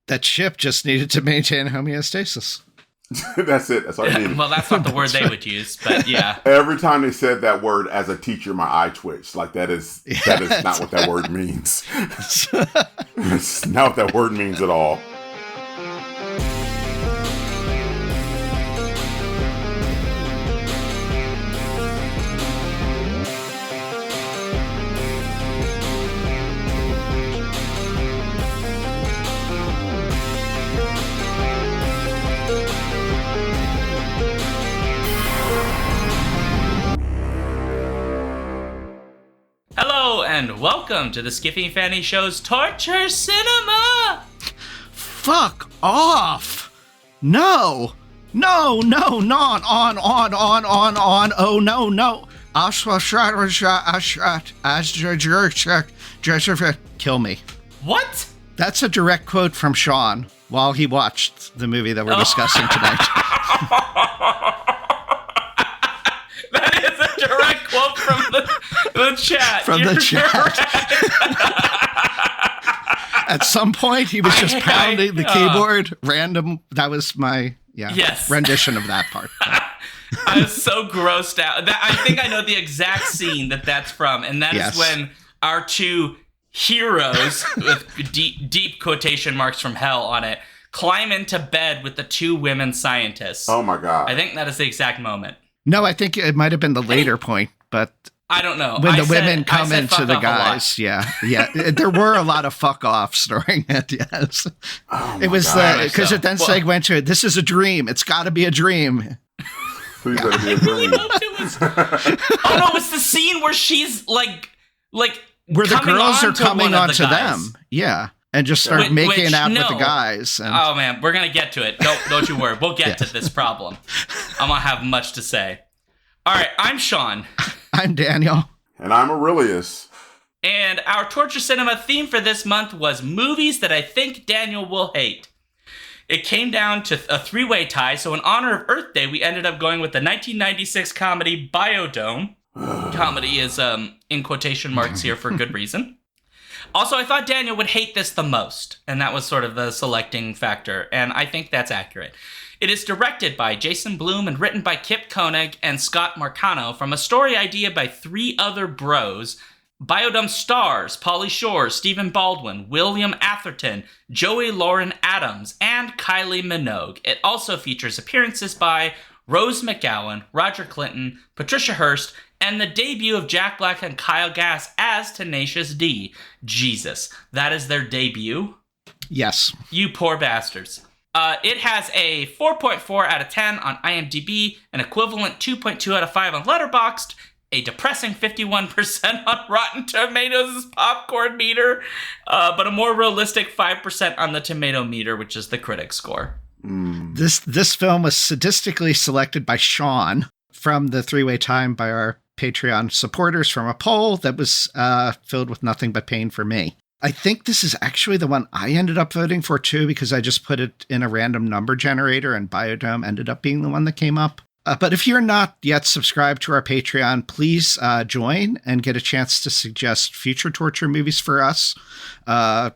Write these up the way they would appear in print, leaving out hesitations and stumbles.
That ship just needed to maintain homeostasis. That's it. That's all you needed. Well, that's not the word they would use, but yeah. Every time they said that word as a teacher, my eye twitched. Like that is not what that word means. It's not what that word means at all. And welcome to the Skiffy and Fanny Show's Torture Cinema! Fuck off! No! No, not on, oh no. Kill me. What? That's a direct quote from Sean while he watched the movie that we're discussing tonight. That is a direct quote from the chat. From the chat. At some point, he was just pounding the keyboard. Random. That was my rendition of that part. I was so grossed out. I think I know the exact scene that's from, and that is when our two heroes, with deep quotation marks from hell on it, climb into bed with the two women scientists. Oh my God. I think that is the exact moment. No, I think it might have been the later point, but I don't know. When the women come into the guys, yeah. There were a lot of fuck offs during it, yes. Oh it was because it then went to, this is a dream. It's got to be a dream. Please let it be a dream. Oh no, it's the scene where she's like where the girls are coming onto the them. Yeah. And just start making out with the guys. And... Oh, man, we're going to get to it. Don't you worry. We'll get to this problem. I'm going to have much to say. All right, I'm Sean. I'm Daniel. And I'm Aurelius. And our Torture Cinema theme for this month was movies that I think Daniel will hate. It came down to a three-way tie, so in honor of Earth Day, we ended up going with the 1996 comedy Biodome. Comedy is in quotation marks here for good reason. Also, I thought Daniel would hate this the most, and that was sort of the selecting factor, and I think that's accurate. It is directed by Jason Blum and written by Kip Koenig and Scott Marcano from a story idea by three other bros. Biodome stars Pauly Shore, Stephen Baldwin, William Atherton, Joey Lauren Adams, and Kylie Minogue. It also features appearances by Rose McGowan, Roger Clinton, Patricia Hearst, and the debut of Jack Black and Kyle Gass as Tenacious D. Jesus, that is their debut? Yes. You poor bastards. It has a 4.4 out of 10 on IMDb, an equivalent 2.2 out of 5 on Letterboxd, a depressing 51% on Rotten Tomatoes' popcorn meter, but a more realistic 5% on the tomato meter, which is the critic score. This film was sadistically selected by Sean from the three-way time by our Patreon supporters from a poll that was filled with nothing but pain for me. I think this is actually the one I ended up voting for too, because I just put it in a random number generator and Biodome ended up being the one that came up. But if you're not yet subscribed to our Patreon, please join and get a chance to suggest future torture movies for us.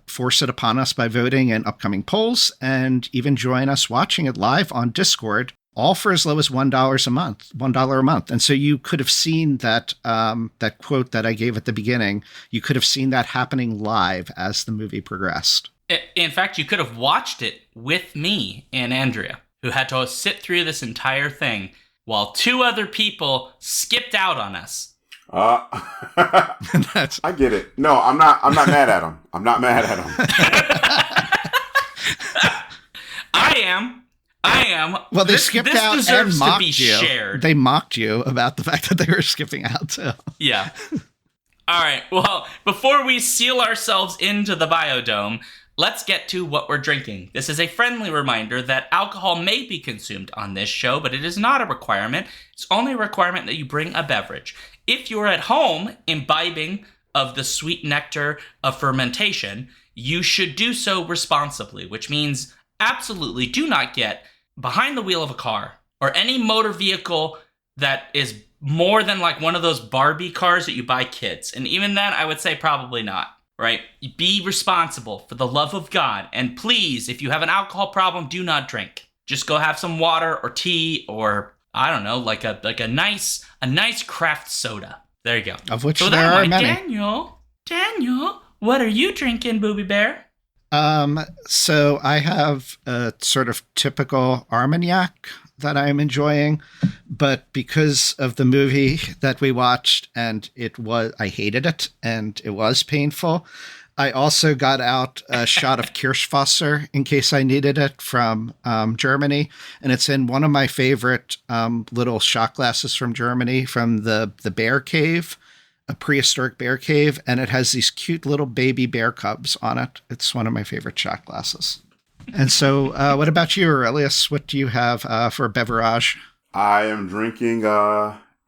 Force it upon us by voting in upcoming polls, and even join us watching it live on Discord, all for as low as $1 a month. And so you could have seen that that quote that I gave at the beginning. You could have seen that happening live as the movie progressed. In fact, you could have watched it with me and Andrea, who had to sit through this entire thing while two other people skipped out on us. I get it. No, I'm not mad at him. I'm not mad at him. I am. Well, they skipped out and mocked you. Shared. They mocked you about the fact that they were skipping out too. Yeah. All right. Well, before we seal ourselves into the Biodome, let's get to what we're drinking. This is a friendly reminder that alcohol may be consumed on this show, but it is not a requirement. It's only a requirement that you bring a beverage. If you're at home imbibing of the sweet nectar of fermentation, you should do so responsibly, which means absolutely do not get behind the wheel of a car or any motor vehicle that is more than like one of those Barbie cars that you buy kids. And even then, I would say probably not. right? Be responsible for the love of God. And please, if you have an alcohol problem, do not drink. Just go have some water or tea or, I don't know, like a nice craft soda. There you go. Of which there are many. Daniel, what are you drinking, Booby Bear? So I have a sort of typical Armagnac that I'm enjoying, but because of the movie that we watched and I hated it and it was painful, I also got out a shot of Kirschwasser in case I needed it from Germany. And it's in one of my favorite little shot glasses from Germany from the bear cave, a prehistoric bear cave. And it has these cute little baby bear cubs on it. It's one of my favorite shot glasses. And so what about you, Aurelius? What do you have for a beverage? I am drinking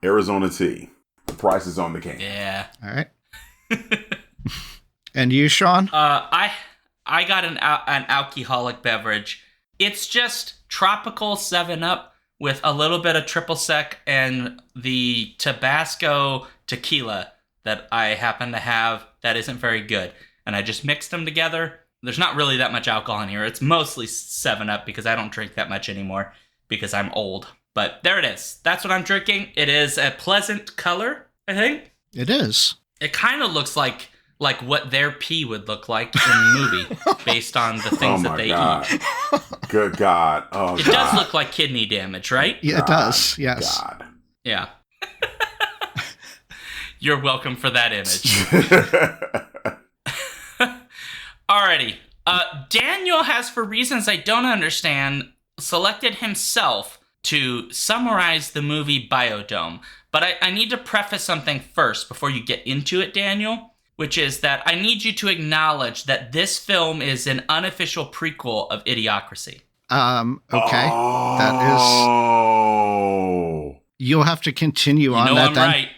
Arizona tea. The price is on the can. Yeah. All right. And you, Sean? I got an alcoholic beverage. It's just tropical 7-Up with a little bit of triple sec and the Tabasco tequila that I happen to have that isn't very good. And I just mixed them together. There's not really that much alcohol in here. It's mostly 7-Up because I don't drink that much anymore because I'm old. But there it is. That's what I'm drinking. It is a pleasant color, I think. It is. It kind of looks like what their pee would look like in the movie based on the things that they eat. Good God. Oh, it does look like kidney damage, right? Yeah, it does. Yes. God. Yeah. You're welcome for that image. Alrighty. Daniel has, for reasons I don't understand, selected himself to summarize the movie Biodome. But I need to preface something first before you get into it, Daniel, which is that I need you to acknowledge that this film is an unofficial prequel of Idiocracy. Okay. Oh. That is... You'll have to continue on that I'm then. Right.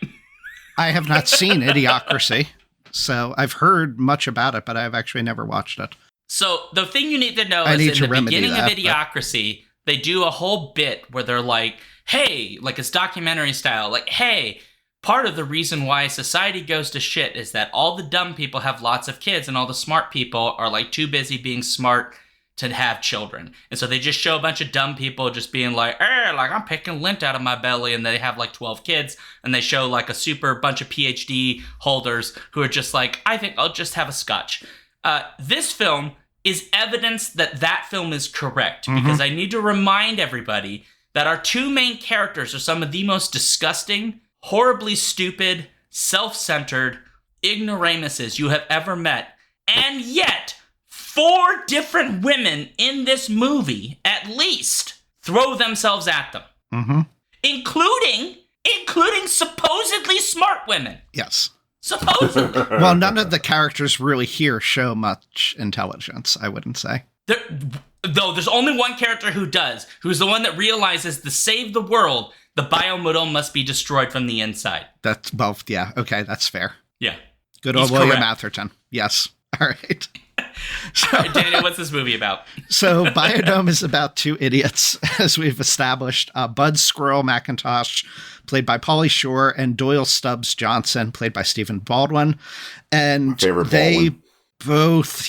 I have not seen Idiocracy, so I've heard much about it, but I've actually never watched it. So the thing you need to know is in the beginning of Idiocracy, they do a whole bit where they're like, hey, like it's documentary style, like, hey, part of the reason why society goes to shit is that all the dumb people have lots of kids and all the smart people are like too busy being smart to have children. And so they just show a bunch of dumb people just being like, like I'm picking lint out of my belly, and they have like 12 kids, and they show like a super bunch of PhD holders who are just like, I think I'll just have a scotch. This film is evidence that that film is correct, because I need to remind everybody that our two main characters are some of the most disgusting, horribly stupid, self-centered ignoramuses you have ever met. And yet, 4 different women in this movie, at least, throw themselves at them. Including supposedly smart women. Yes. Supposedly. Well, none of the characters really here show much intelligence, I wouldn't say. Though there's only one character who does, who's the one that realizes to save the world, the biomodal must be destroyed from the inside. That's, well, yeah, okay, that's fair. Yeah. Good old William Atherton. Yes. All right. All right, Daniel, what's this movie about? So Biodome is about 2 idiots, as we've established. Bud Squirrel McIntosh, played by Pauly Shore, and Doyle Stubbs Johnson, played by Stephen Baldwin. And they both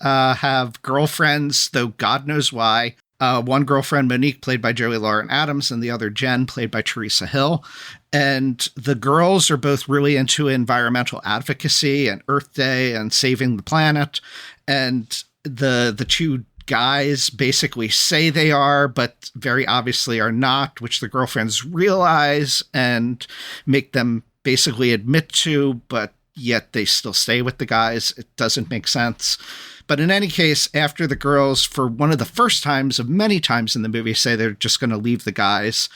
have girlfriends, though God knows why. One girlfriend, Monique, played by Joey Lauren Adams, and the other, Jen, played by Teresa Hill. And the girls are both really into environmental advocacy and Earth Day and saving the planet. And the 2 guys basically say they are, but very obviously are not, which the girlfriends realize and make them basically admit to, but yet they still stay with the guys. It doesn't make sense. But in any case, after the girls, for one of the first times of many times in the movie, say they're just going to leave the guys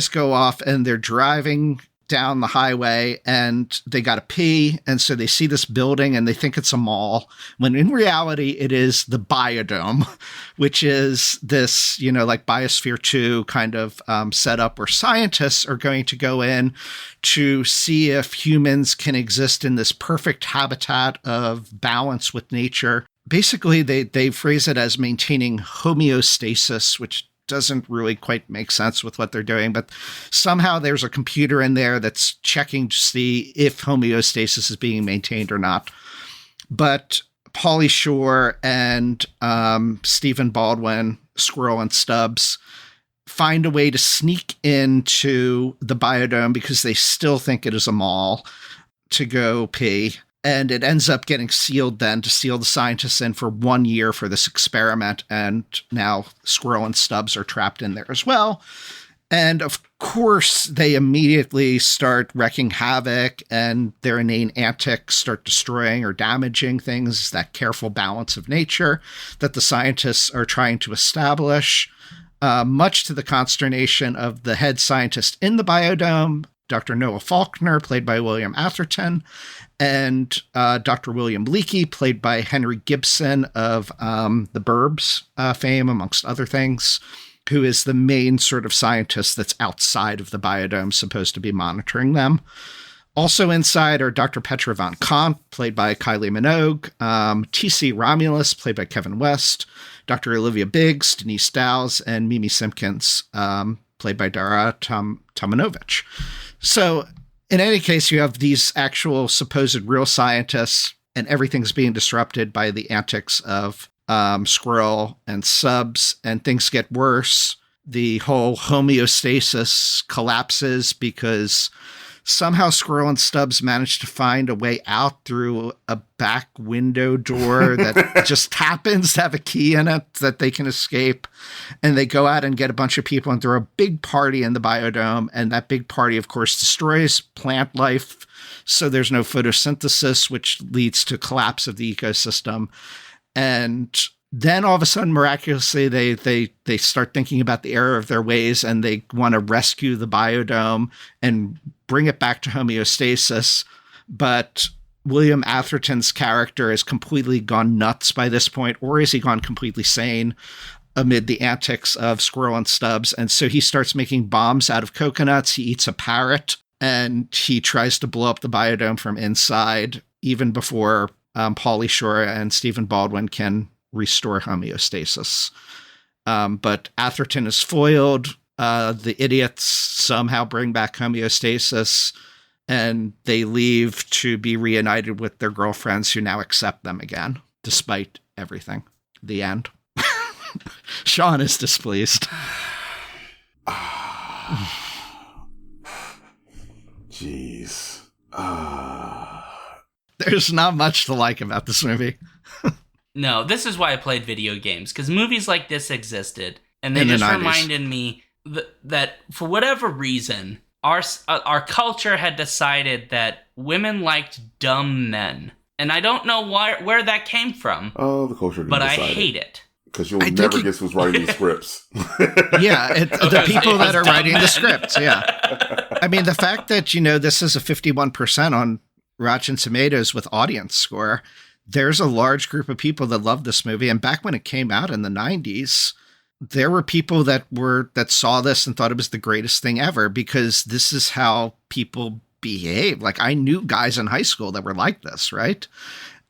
go off and they're driving down the highway and they got to pee. And so they see this building and they think it's a mall, when in reality it is the Biodome, which is this, like Biosphere 2 kind of setup where scientists are going to go in to see if humans can exist in this perfect habitat of balance with nature. Basically, they phrase it as maintaining homeostasis, which doesn't really quite make sense with what they're doing, but somehow there's a computer in there that's checking to see if homeostasis is being maintained or not. But Pauly Shore and Stephen Baldwin, Squirrel and Stubbs, find a way to sneak into the biodome because they still think it is a mall to go pee. And it ends up getting sealed then to seal the scientists in for 1 year for this experiment. And now Squirrel and Stubbs are trapped in there as well. And of course, they immediately start wreaking havoc, and their inane antics start destroying or damaging things, that careful balance of nature that the scientists are trying to establish, much to the consternation of the head scientist in the biodome, Dr. Noah Faulkner, played by William Atherton, and Dr. William Leakey, played by Henry Gibson of The Burbs fame, amongst other things, who is the main sort of scientist that's outside of the biodome, supposed to be monitoring them. Also inside are Dr. Petra von Kant, played by Kylie Minogue, T.C. Romulus, played by Kevin West, Dr. Olivia Biggs, Denise Dowles, and Mimi Simpkins, played by Dara Tomanovich. So in any case, you have these actual supposed real scientists, and everything's being disrupted by the antics of Squirrel and Stubbs, and things get worse. The whole homeostasis collapses because somehow Squirrel and Stubbs manage to find a way out through a back window door that just happens to have a key in it that they can escape. And they go out and get a bunch of people and throw a big party in the biodome. And that big party, of course, destroys plant life. So there's no photosynthesis, which leads to collapse of the ecosystem. And then all of a sudden, miraculously, they start thinking about the error of their ways, and they want to rescue the biodome and bring it back to homeostasis. But William Atherton's character has completely gone nuts by this point, or has he gone completely sane amid the antics of Squirrel and Stubbs? And so he starts making bombs out of coconuts. He eats a parrot, and he tries to blow up the biodome from inside, even before Pauly Shore and Stephen Baldwin can restore homeostasis. But Atherton is foiled. The idiots somehow bring back homeostasis, and they leave to be reunited with their girlfriends who now accept them again, despite everything. The end. Sean is displeased. Jeez. There's not much to like about this movie. No, this is why I played video games, because movies like this existed, and they just reminded me that for whatever reason, our culture had decided that women liked dumb men, and I don't know where that came from. Oh, the culture, but I hate it. Because you'll never guess who's writing the scripts. Yeah, the people that are writing the scripts. Yeah, I mean the fact that this is a 51% on Rotten Tomatoes with audience score. There's a large group of people that love this movie. And back when it came out in the 90s, there were people that saw this and thought it was the greatest thing ever, because this is how people behave. Like, I knew guys in high school that were like this, right?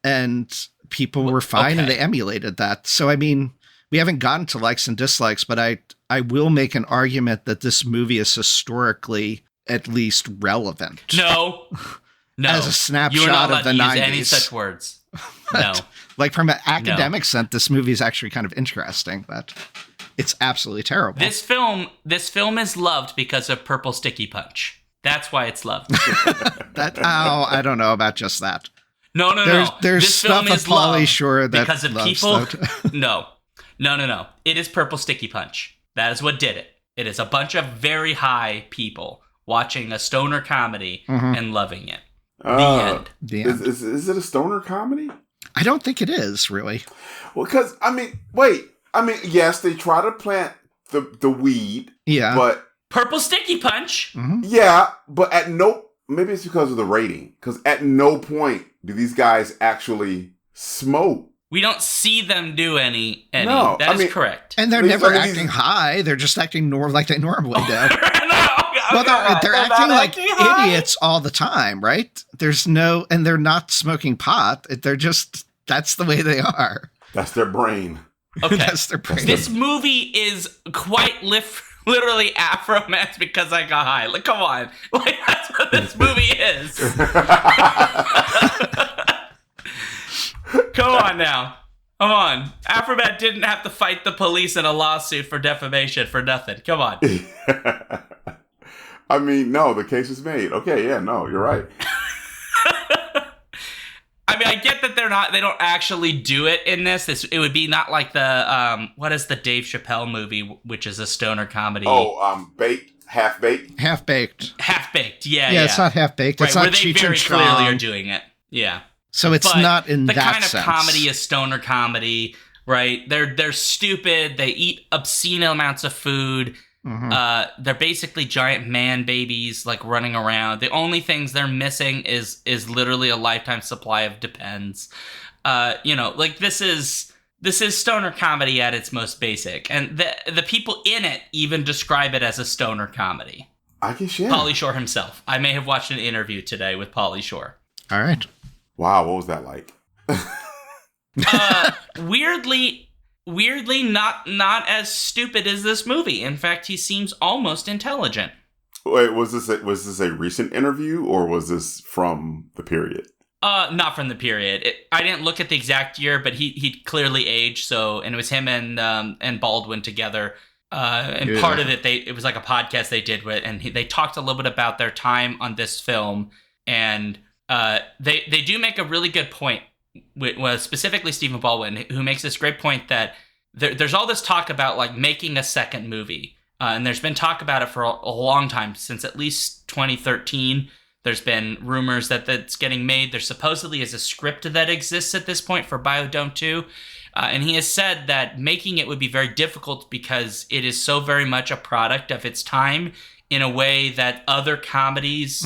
And people were fine, and they emulated that. So, I mean, we haven't gotten to likes and dislikes, but I will make an argument that this movie is historically at least relevant. No. As a snapshot of the 90s. Use any such words. No. Like, from an academic sense, this movie is actually kind of interesting, but it's absolutely terrible. This film is loved because of Purple Sticky Punch. That's why it's loved. I don't know about just that. No. There's this stuff film is of Pauly Shore that because of people. No. It is Purple Sticky Punch. That is what did it. It is a bunch of very high people watching a stoner comedy and loving it. The end. Is it a stoner comedy? I don't think it is, really. Well, because, yes, they try to plant the weed. Yeah. But Purple Sticky Punch. Mm-hmm. Yeah, but maybe it's because of the rating. Because at no point do these guys actually smoke. We don't see them do any. No, that is correct. And they're never acting high. They're just acting like they normally do. Well, they're acting like idiots all the time, right? And they're not smoking pot. That's the way they are. That's their brain. Okay. That's their brain. This movie is quite literally Afro-Mans because I got high. Like, come on. Like, that's what this movie is. Come on now. Come on. Afro-Man didn't have to fight the police in a lawsuit for defamation for nothing. Come on. I mean, no, the case is made. Okay, yeah, no, you're right. I mean, I get that they don't actually do it in this. It would be not like the, what is the Dave Chappelle movie, which is a stoner comedy? Oh, Baked? Half-Baked? Half-Baked. Half-Baked, yeah. Yeah, it's not Half-Baked. Right, it's not where they Cheech very and clearly Chong. are doing it. Yeah. So it's But not in the that kind of sense. comedy is stoner comedy, right? They're stupid. They eat obscene amounts of food. Mm-hmm. They're basically giant man babies, like running around. The only things they're missing is literally a lifetime supply of Depends. Like this is stoner comedy at its most basic, and the people in it even describe it as a stoner comedy. I guess, yeah. Pauly Shore himself. I may have watched an interview today with Pauly Shore. All right. Wow, what was that like? Weirdly not as stupid as this movie. In fact, he seems almost intelligent. Wait, was this a recent interview, or was this from the period? Not from the period. I didn't look at the exact year, but he clearly aged. So, and it was him and Baldwin together. And part of it was like a podcast they did with, and they talked a little bit about their time on this film, and they do make a really good point. Was specifically Stephen Baldwin, who makes this great point that there's all this talk about like making a second movie, and there's been talk about it for a long time, since at least 2013. There's been rumors that that's getting made. There supposedly is a script that exists at this point for Biodome 2, and he has said that making it would be very difficult because it is so very much a product of its time in a way that other comedies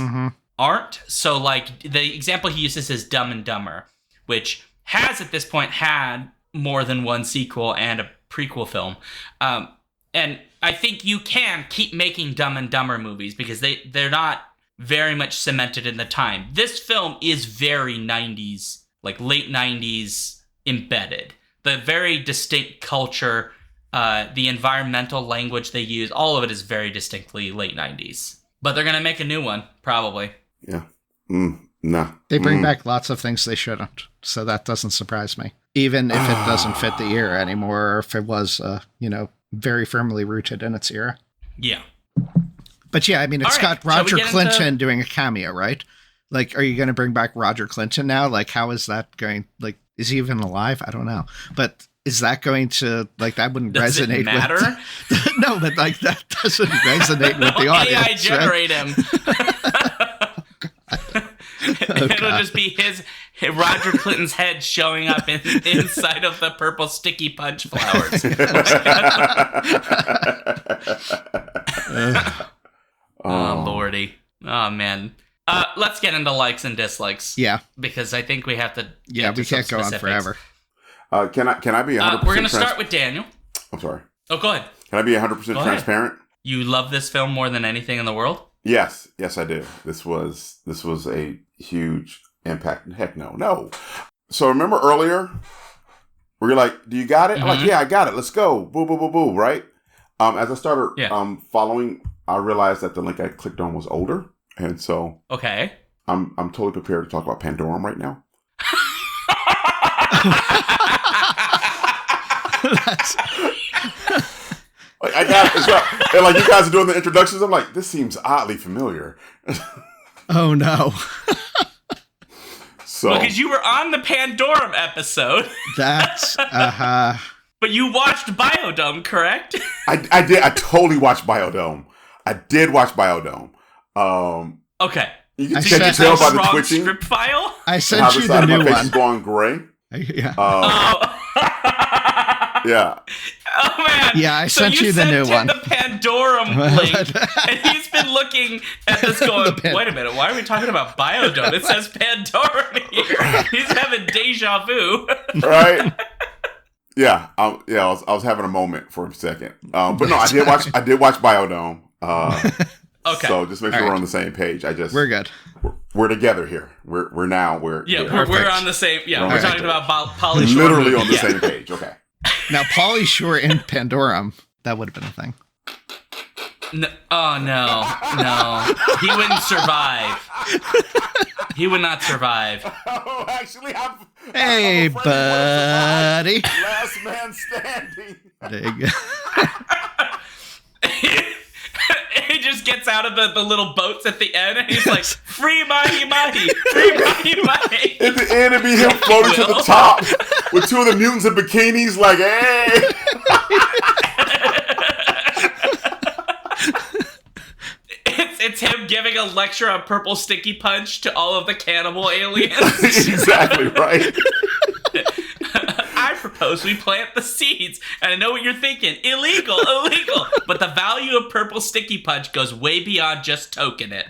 aren't. So like the example he uses is Dumb and Dumber, which has at this point had more than one sequel and a prequel film. And I think you can keep making Dumb and Dumber movies because they're not very much cemented in the time. This film is very 90s, like late 90s embedded. The very distinct culture, the environmental language they use, all of it is very distinctly late 90s. But they're going to make a new one, probably. Yeah. No. They bring back lots of things they shouldn't, so that doesn't surprise me. Even if it doesn't fit the era anymore, or if it was, very firmly rooted in its era. Yeah. But yeah, I mean, it's got Roger get Clinton doing a cameo, right? Like, are you going to bring back Roger Clinton now? Like, how is that going? Like, is he even alive? I don't know. But is that going to, like, that wouldn't Does resonate it matter? with... No, but, like, that doesn't resonate with the audience. AI generate right? him. It'll just be Roger Clinton's head showing up inside of the purple sticky punch flowers. Oh, Lordy. Oh, man. Let's get into likes and dislikes. Yeah. Because I think we have to. Yeah, we can't go on forever. Can I be 100%? We're going to start with Daniel. I'm sorry. Oh, go ahead. Can I be 100% transparent? You love this film more than anything in the world? Yes, I do. This was a huge impact. Heck no. So remember earlier, where you're like, "Do you got it?" I'm like, "Yeah, I got it. Let's go." Boo, boo, boo, boo. Right? As I started following, I realized that the link I clicked on was older, and so okay, I'm totally prepared to talk about Pandorum right now. Like, I got it. And like you guys are doing the introductions, I'm like, this seems oddly familiar. Oh no. So because you were on the Pandorum episode. That's But you watched Biodome, correct? I did. I totally watched Biodome. I did watch Biodome. Okay. You can sent tell by the wrong twitching. script file. I sent you the new one. Going gray. Yeah. Yeah. Oh man. Yeah, I sent you the new one. The Pandorum link, and he's been looking at this going, wait a minute, why are we talking about Biodome? It says Pandorum here. He's having deja vu. Right? Yeah. I was having a moment for a second. But no, I did watch Biodome. Okay. So just make sure we're on the same page. We're good. We're together here. We're on the same. Yeah, we're talking about Pauly Shore. Literally on the same page. Okay. Now, Pauly Shore in Pandorum, that would have been a thing. No, oh, no. He wouldn't survive. He would not survive. Oh, actually, Hey, I'm buddy. Last man standing. There you go. He just gets out of the little boats at the end, and he's like, free mahi mahi, free mahi mahi. In the end, it'd be him floating to the top with two of the mutants in bikinis, like, hey. It's him giving a lecture on purple sticky punch to all of the cannibal aliens. Exactly right. I propose we plant the seeds. And I know what you're thinking. Illegal. But the value of purple sticky punch goes way beyond just token it.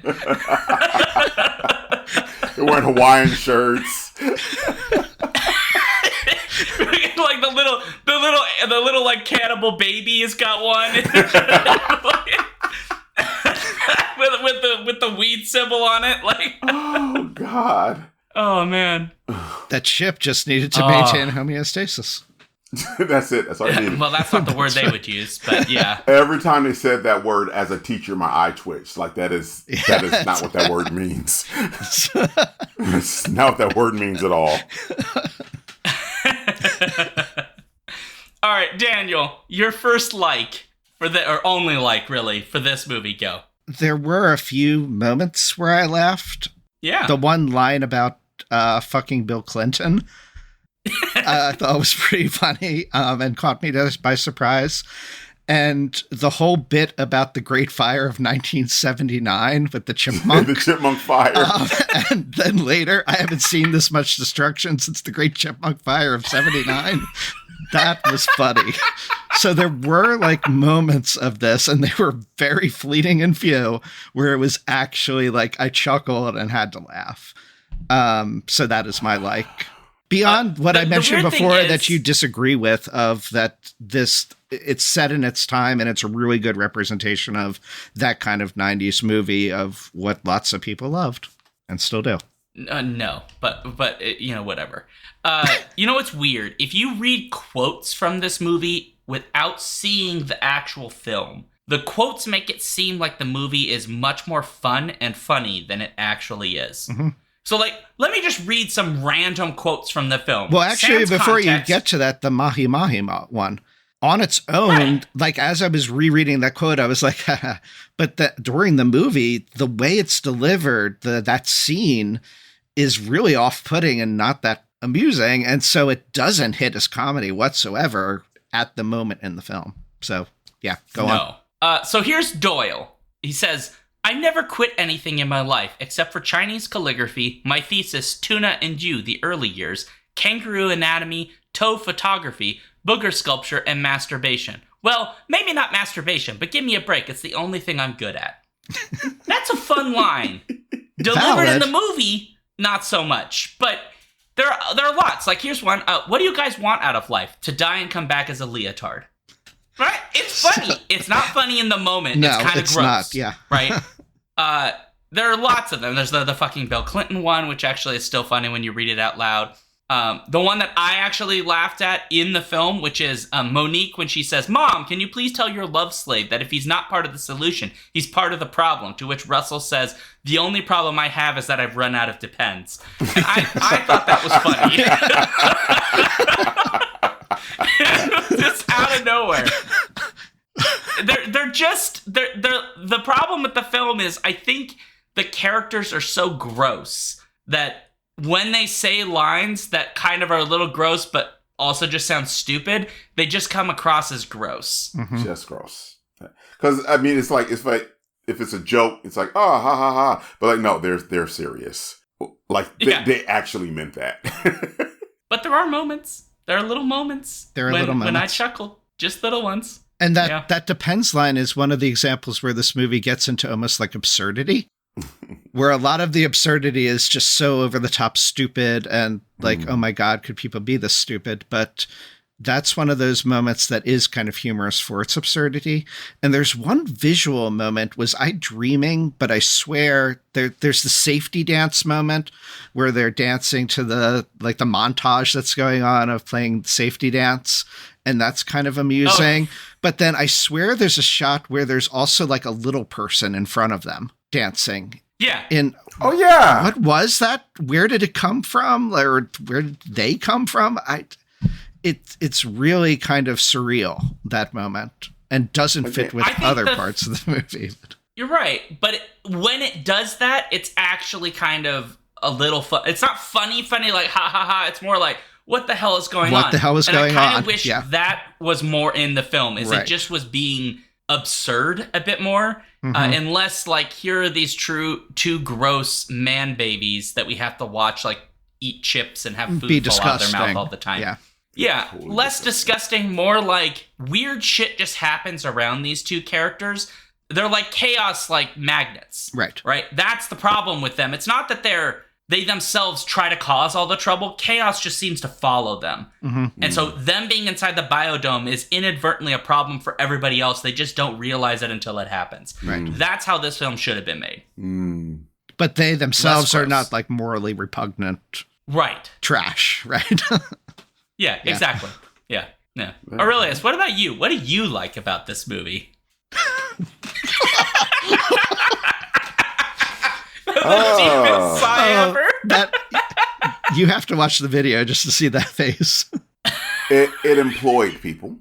They're wearing Hawaiian shirts. Like the little like cannibal baby has got one. with the weed symbol on it. Like, Oh, God. oh man. That ship just needed to maintain homeostasis. That's it. That's all you needed. Well, that's not the word they would use, but yeah. Every time they said that word as a teacher, my eye twitched. Like, that is not what that word means. It's not what that word means at all. All right, Daniel, your first or only really, for this movie, go. There were a few moments where I laughed. Yeah. The one line about fucking Bill Clinton, I thought was pretty funny and caught me by surprise. And the whole bit about the Great Fire of 1979 with the chipmunk. The chipmunk fire. And then later, I haven't seen this much destruction since the Great Chipmunk Fire of 79. That was funny. So there were like moments of this, and they were very fleeting and few, where it was actually like I chuckled and had to laugh. So that is my like. Beyond what I mentioned before that you disagree with, of that it's set in its time and it's a really good representation of that kind of 90s movie of what lots of people loved and still do. No, but whatever. You know what's weird? If you read quotes from this movie without seeing the actual film, the quotes make it seem like the movie is much more fun and funny than it actually is. Mm-hmm. So, like, let me just read some random quotes from the film. Well, actually, before you get to that, the Mahi Mahi one, on its own, right. Like, as I was rereading that quote, I was like, but during the movie, the way it's delivered, that scene is really off-putting and not that amusing, and so it doesn't hit as comedy whatsoever at the moment in the film. So, yeah, go on. So here's Doyle. He says, I never quit anything in my life except for Chinese calligraphy, my thesis, Tuna and You, the early years, kangaroo anatomy, toe photography, booger sculpture, and masturbation. Well, maybe not masturbation, but give me a break. It's the only thing I'm good at. That's a fun line. Delivered in the movie, not so much. But there are lots. Like, here's one. What do you guys want out of life? To die and come back as a leotard. Right? It's funny. It's not funny in the moment. No, it's kind of gross. Not, yeah. Right? There are lots of them. There's the fucking Bill Clinton one, which actually is still funny when you read it out loud. The one that I actually laughed at in the film, which is Monique, when she says, Mom, can you please tell your love slave that if he's not part of the solution, he's part of the problem? To which Russell says, the only problem I have is that I've run out of Depends. And I thought that was funny. Just out of nowhere. The problem with the film is I think the characters are so gross that when they say lines that kind of are a little gross but also just sound stupid, they just come across as gross. Mm-hmm. Just gross. Because I mean, it's like if it's a joke, it's like ha ha ha. But like no, they're serious. Like they actually meant that. But there are moments. There are little moments. When I chuckle, just little ones. And that Depends line is one of the examples where this movie gets into almost like absurdity, where a lot of the absurdity is just so over the top stupid and like, oh my God, could people be this stupid? But that's one of those moments that is kind of humorous for its absurdity. And there's one visual moment. Was I dreaming? But I swear there's the safety dance moment where they're dancing to the montage that's going on of playing safety dance. and that's kind of amusing. But then I swear there's a shot where there's also like a little person in front of them dancing. Yeah. Oh yeah. What was that? Where did it come from? Or where did they come from? It's really kind of surreal, that moment, and doesn't fit with other parts of the movie. You're right, but when it does that, it's actually kind of a little fun. It's not funny like ha ha ha. It's more like, what the hell is going on? What the hell is going on? I kind of wish that was more in the film. Is Right. it just was being absurd a bit more, unless like here are these two gross man babies that we have to watch like eat chips and have food Be fall out of their disgusting. mouth all the time. Yeah. Yeah, Totally less disgusting, more like weird shit just happens around these two characters. They're like chaos, like magnets. Right. Right? That's the problem with them. It's not that they themselves try to cause all the trouble. Chaos just seems to follow them. And so them being inside the biodome is inadvertently a problem for everybody else. They just don't realize it until it happens. Right. That's how this film should have been made. But they themselves Less are gross. not like morally repugnant Right. trash, right? Yeah, exactly. Yeah. Aurelius, what about you? What do you like about this movie? Deepest sigh ever. That you have to watch the video just to see that face. It employed people.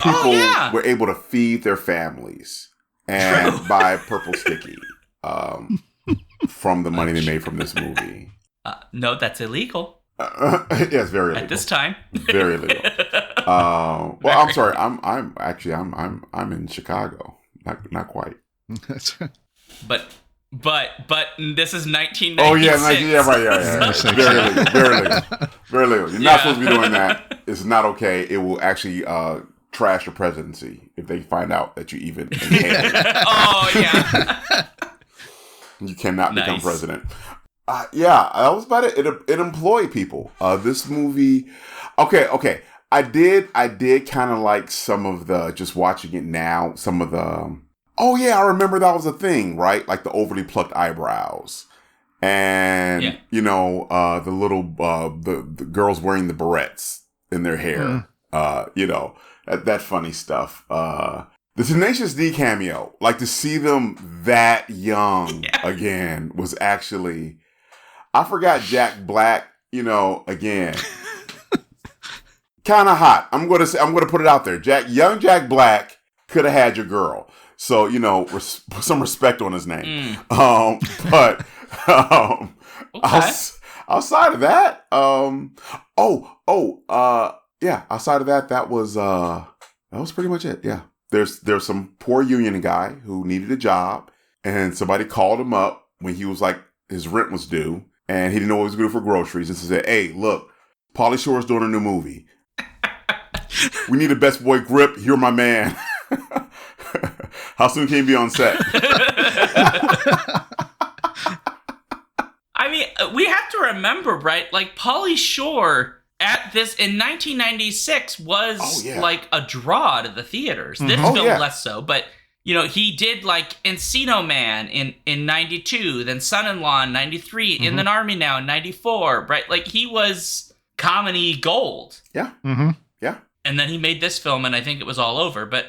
People yeah. were able to feed their families and buy purple sticky from the money they made from this movie. No, that's illegal Yes, very illegal. at this time. Very illegal. Well, I'm sorry. I'm actually in Chicago. Not quite. But this is 1996. Oh yeah, right. Yeah. Very illegal. Very illegal. Very illegal. You're not supposed to be doing that. It's not okay. It will actually trash your presidency if they find out that you even inhaled it. Oh yeah. You cannot become Nice. president. Yeah, that was about it. It employed people. This movie. Okay. I did kind of like some of the, just watching it now, some of the. Oh yeah, I remember that was a thing, right? Like the overly plucked eyebrows, and the little the girls wearing the barrettes in their hair. That funny stuff. The Tenacious D cameo, like to see them that young again was actually. I forgot Jack Black, again. Kind of hot. I'm gonna put it out there. Young Jack Black could have had your girl. So, put some respect on his name. But outside of that, outside of that, that was pretty much it. Yeah. There's some poor union guy who needed a job, and somebody called him up when he was like, his rent was due, and he didn't know what he was going to do for groceries, and said, "Hey, look, Pauly Shore's doing a new movie. We need a best boy grip. You're my man." How soon can you be on set? I mean, we have to remember, right? Like Pauly Shore at this in 1996 was like a draw to the theaters. This film less so, but he did like Encino Man in 92, then Son-in-Law in 93, In the Army Now in 94, right? Like he was comedy gold. Yeah. Yeah. And then he made this film, and I think it was all over. But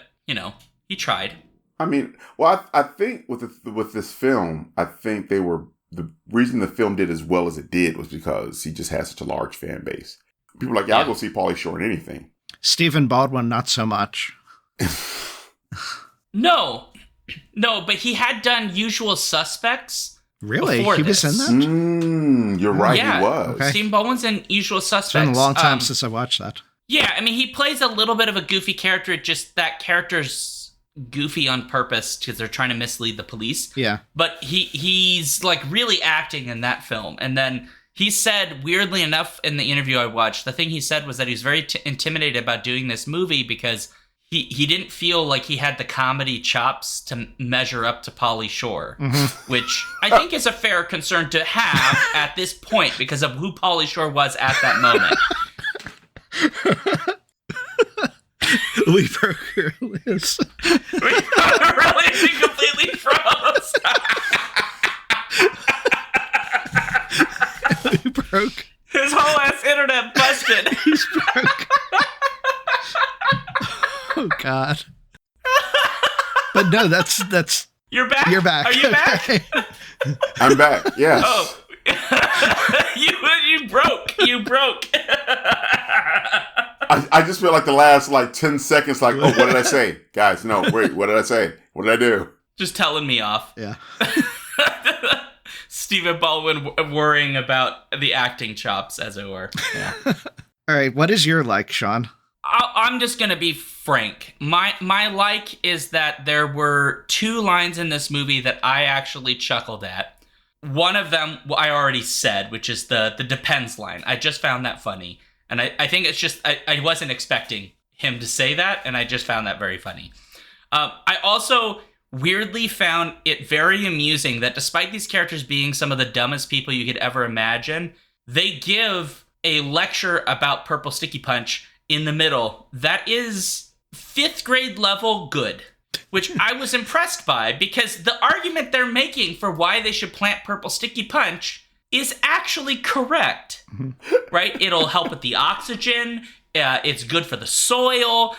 he tried. I mean, well, I think with this film, I think the reason the film did as well as it did was because he just has such a large fan base. People are like, I'll go see Pauly Shore in anything. Stephen Baldwin, not so much. No, but he had done Usual Suspects. Really? Before He was in this. that? You're right, Yeah. he was. Okay. Stephen Baldwin's in Usual Suspects. It's been a long time since I watched that. Yeah, I mean, he plays a little bit of a goofy character. Just that character's goofy on purpose because they're trying to mislead the police. Yeah. But he's like really acting in that film. And then he said, weirdly enough, in the interview I watched, the thing he said was that he was very intimidated about doing this movie because he didn't feel like he had the comedy chops to measure up to Pauly Shore, which I think is a fair concern to have at this point because of who Pauly Shore was at that moment. We broke your list. Really, he completely froze. We broke. His whole ass internet busted. He's broke. God. But no, that's You're back? you're back. Are you back? I'm back. Yes. Oh. you broke. You broke. I just feel like the last 10 seconds, oh, what did I say? Guys, no, wait, what did I say? What did I do? Just telling me off. Yeah. Stephen Baldwin worrying about the acting chops, as it were. Yeah. All right, what is your like, Sean? I'm just gonna be frank. My like is that there were 2 lines in this movie that I actually chuckled at. One of them I already said, which is the depends line. I just found that funny. And I think it's just, I wasn't expecting him to say that, and I just found that very funny. I also weirdly found it very amusing that despite these characters being some of the dumbest people you could ever imagine, they give a lecture about Purple Sticky Punch in the middle that is 5th grade level good, which I was impressed by, because the argument they're making for why they should plant Purple Sticky Punch is actually correct, right? It'll help with the oxygen. It's good for the soil.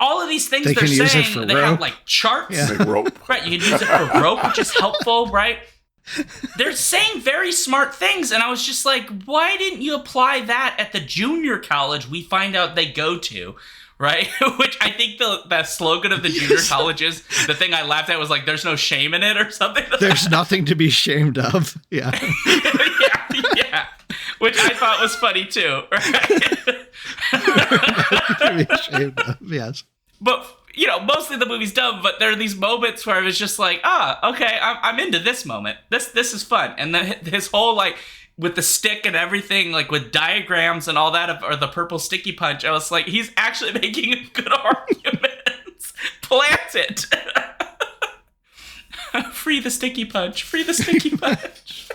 All of these things they're saying, they have charts. Make rope. Right, you can use it for rope, which is helpful, right? They're saying very smart things, and I was just like, why didn't you apply that at the junior college we find out they go to, right? Which I think the slogan of the junior colleges, the thing I laughed at was there's no shame in it or something. There's nothing to be ashamed of. Yeah. yeah. Which I thought was funny too, right? Nothing to be ashamed of, yes. But, mostly the movie's dumb, but there are these moments where I was just like, okay, I'm into this moment. This is fun. And then his whole, with the stick and everything, with diagrams and all that, or the Purple Sticky Punch, I was like, he's actually making a good argument. Plant it. Free the Sticky Punch. Free the Sticky Punch.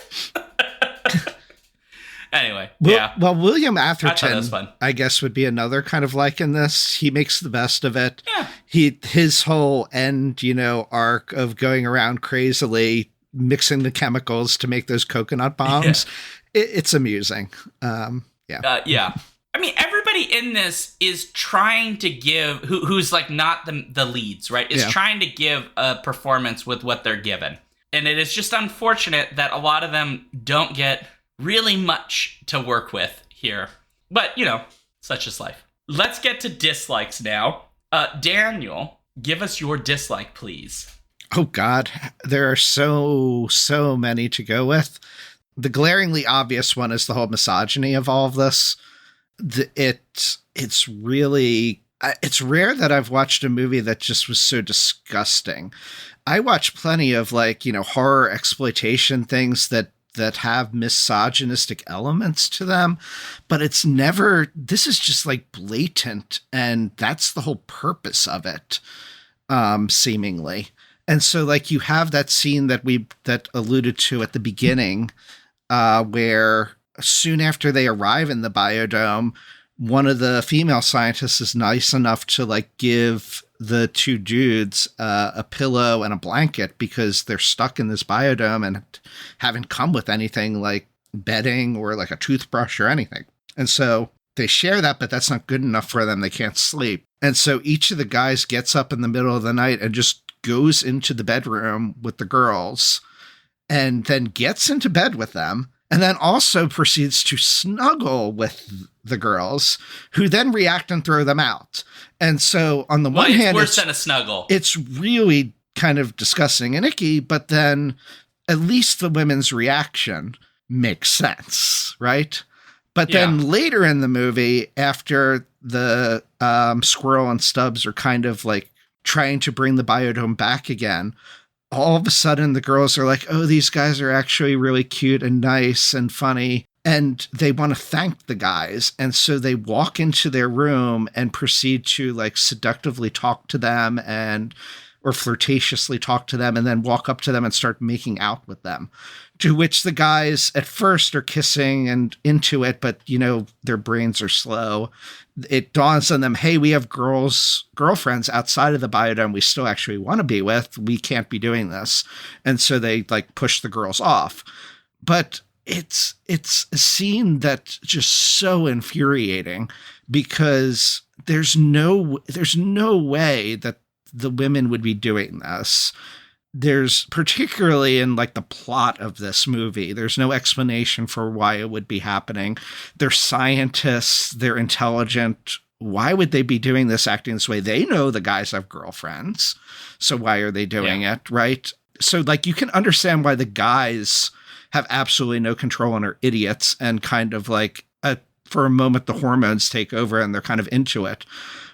Anyway, yeah. Well, William I thought that Atherton, was fun. I guess, would be another kind of like in this. He makes the best of it. Yeah. His whole end, arc of going around crazily mixing the chemicals to make those coconut bombs. Yeah. It's amusing. Yeah. Yeah. I mean, everybody in this is trying to give, who's not the leads, right? Is trying to give a performance with what they're given. And it is just unfortunate that a lot of them don't get really much to work with here. But, such is life. Let's get to dislikes now. Daniel, give us your dislike, please. Oh, God. There are so many to go with. The glaringly obvious one is the whole misogyny of all of this. It's really... It's rare that I've watched a movie that just was so disgusting. I watch plenty of horror exploitation things that have misogynistic elements to them, but this is just blatant, and that's the whole purpose of it, seemingly. And so you have that scene that alluded to at the beginning, where soon after they arrive in the biodome, one of the female scientists is nice enough to give the 2 dudes a pillow and a blanket because they're stuck in this biodome and haven't come with anything like bedding or a toothbrush or anything. And so they share that, but that's not good enough for them. They can't sleep. And so each of the guys gets up in the middle of the night and just goes into the bedroom with the girls and then gets into bed with them, and then also proceeds to snuggle with the girls, who then react and throw them out. And so on the one hand, it's worse than a snuggle. It's really kind of disgusting and icky, but then at least the women's reaction makes sense, right? But then later in the movie, after the Squirrel and Stubbs are kind of trying to bring the biodome back again, all of a sudden the girls are like, oh, these guys are actually really cute and nice and funny. And they want to thank the guys. And so they walk into their room and proceed to seductively talk to them or flirtatiously talk to them, and then walk up to them and start making out with them. To which the guys at first are kissing and into it, but their brains are slow. It dawns on them, hey, we have girlfriends outside of the biodome we still actually want to be with. We can't be doing this. And so they push the girls off. But it's a scene that's just so infuriating, because there's no way that the women would be doing this. There's particularly in like the plot of this movie, there's no explanation for why it would be happening. They're scientists, they're intelligent. Why would they be doing this, acting this way? They know the guys have girlfriends. So why are they doing it? Right. So like you can understand why the guys have absolutely no control and are idiots and kind of like for a moment, the hormones take over and they're kind of into it.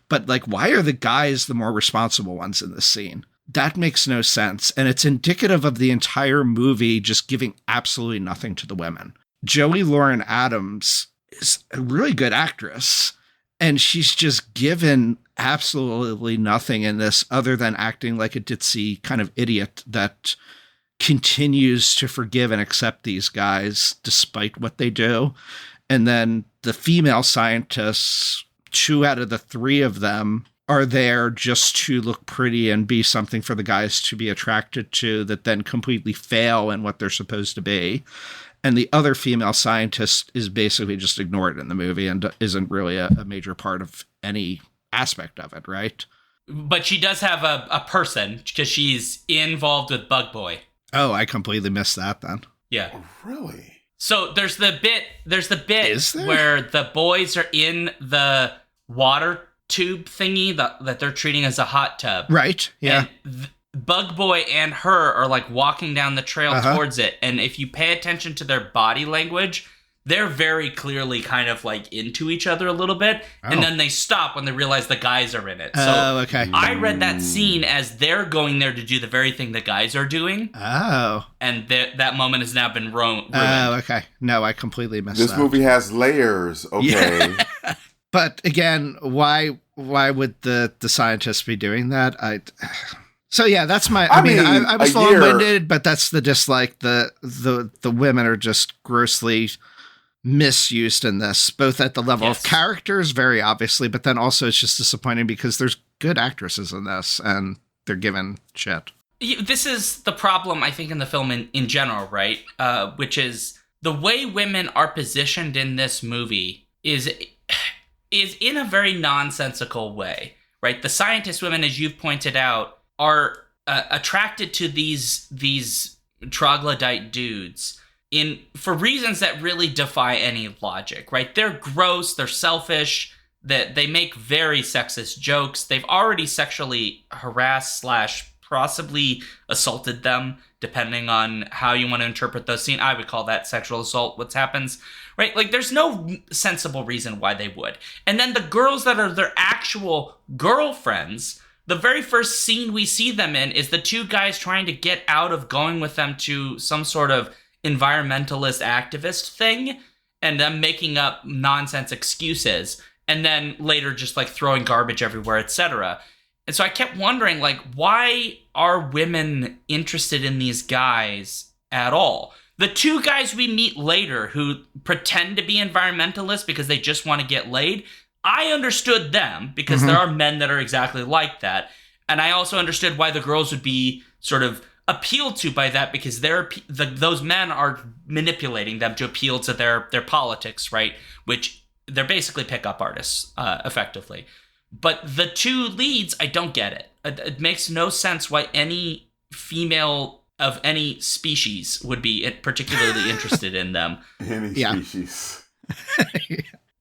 But like, why are the guys the more responsible ones in this scene? That makes no sense. And it's indicative of the entire movie just giving absolutely nothing to the women. Joey Lauren Adams is a really good actress, and she's just given absolutely nothing in this other than acting like a ditzy kind of idiot that continues to forgive and accept these guys despite what they do. And then the female scientists, 2 out of the 3 of them are there just to look pretty and be something for the guys to be attracted to, that then completely fail in what they're supposed to be. And the other female scientist is basically just ignored in the movie and isn't really a major part of any aspect of it, right? But she does have a person, because she's involved with Bug Boy. Oh, I completely missed that then. Yeah. Oh, really? So there's the bit Is there? where the boys are in the water tube thingy that they're treating as a hot tub. Right. Yeah. And Bug Boy and her are like walking down the trail towards it. And if you pay attention to their body language, they're very clearly kind of like into each other a little bit. Oh. And then they stop when they realize the guys are in it. Oh, okay. I read that scene as they're going there to do the very thing the guys are doing. Oh. And that moment has now been ruined. Oh, okay. No, I completely missed that. This movie has layers. Okay. Yeah. But again, why would the scientists be doing that? So yeah, that's my. I mean, I was long-winded, but that's the dislike. The women are just grossly misused in this, both at the level of characters, very obviously, but then also it's just disappointing because there's good actresses in this and they're given shit. This is the problem, I think, in the film in general, right? Which is the way women are positioned in this movie is in a very nonsensical way, right? The scientist women, as you've pointed out, are attracted to these troglodyte dudes for reasons that really defy any logic, right? They're gross, they're selfish, that they make very sexist jokes. They've already sexually harassed / possibly assaulted them, depending on how you want to interpret those scenes. I would call that sexual assault, what happens, right? Like, there's no sensible reason why they would. And then the girls that are their actual girlfriends, the very first scene we see them in is the 2 guys trying to get out of going with them to some sort of environmentalist activist thing, and them making up nonsense excuses, and then later just like throwing garbage everywhere, etc. And so I kept wondering, like, why are women interested in these guys at all? The 2 guys we meet later who pretend to be environmentalists because they just want to get laid, I understood them because there are men that are exactly like that. And I also understood why the girls would be sort of appealed to by that, because those men are manipulating them to appeal to their politics, right? Which they're basically pickup artists, effectively. But the 2 leads, I don't get it. It makes no sense why any female of any species would be particularly interested in them. Any species.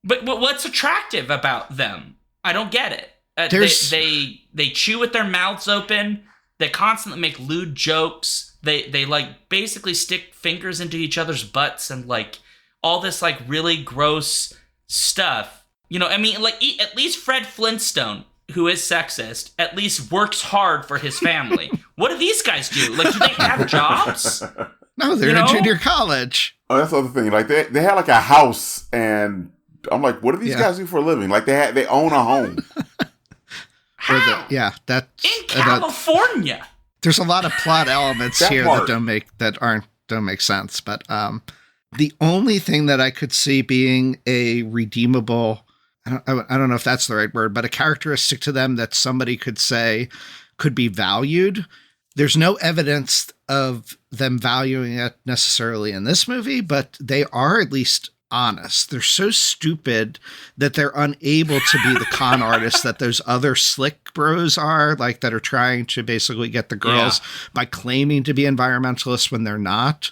But what's attractive about them? I don't get it. They chew with their mouths open. They constantly make lewd jokes. They like basically stick fingers into each other's butts and like all this like really gross stuff. You know, I mean, like at least Fred Flintstone, who is sexist, at least works hard for his family. What do these guys do? Like, do they have jobs? No, they're in junior college. Oh, that's the other thing. Like they had like a house, and I'm like, what do these guys do for a living? Like they own a home. How? That in California. There's a lot of plot elements here part. that don't make sense. But the only thing that I could see being a redeemable, I don't know if that's the right word, but a characteristic to them that somebody could say could be valued. There's no evidence of them valuing it necessarily in this movie, but they are at least honest. They're so stupid that they're unable to be the con artists that those other slick bros are, like that are trying to basically get the girls by claiming to be environmentalists when they're not.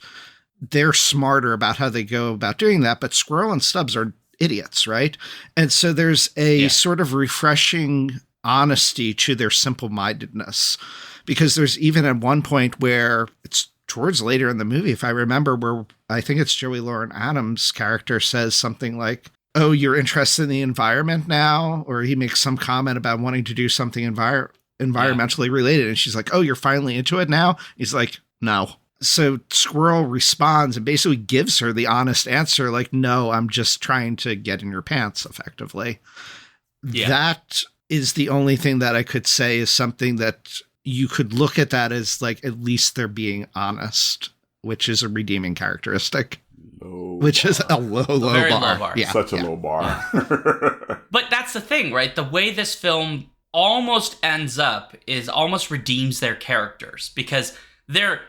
They're smarter about how they go about doing that, but Squirrel and Stubbs are idiots, right? And so there's a sort of refreshing honesty to their simple-mindedness, because there's even at one point where it's towards later in the movie, if I remember, where I think it's Joey Lauren Adams' character says something like, "Oh, you're interested in the environment now?" Or he makes some comment about wanting to do something environmentally related. And she's like, "Oh, you're finally into it now?" He's like, "No." So Squirrel responds and basically gives her the honest answer, like, "No, I'm just trying to get in your pants," effectively. Yeah. That is the only thing that I could say is something that you could look at that as like, at least they're being honest, which is a redeeming characteristic. Which is a low bar. Yeah, such a low bar. But that's the thing, right? The way this film almost ends up is almost redeems their characters, because they're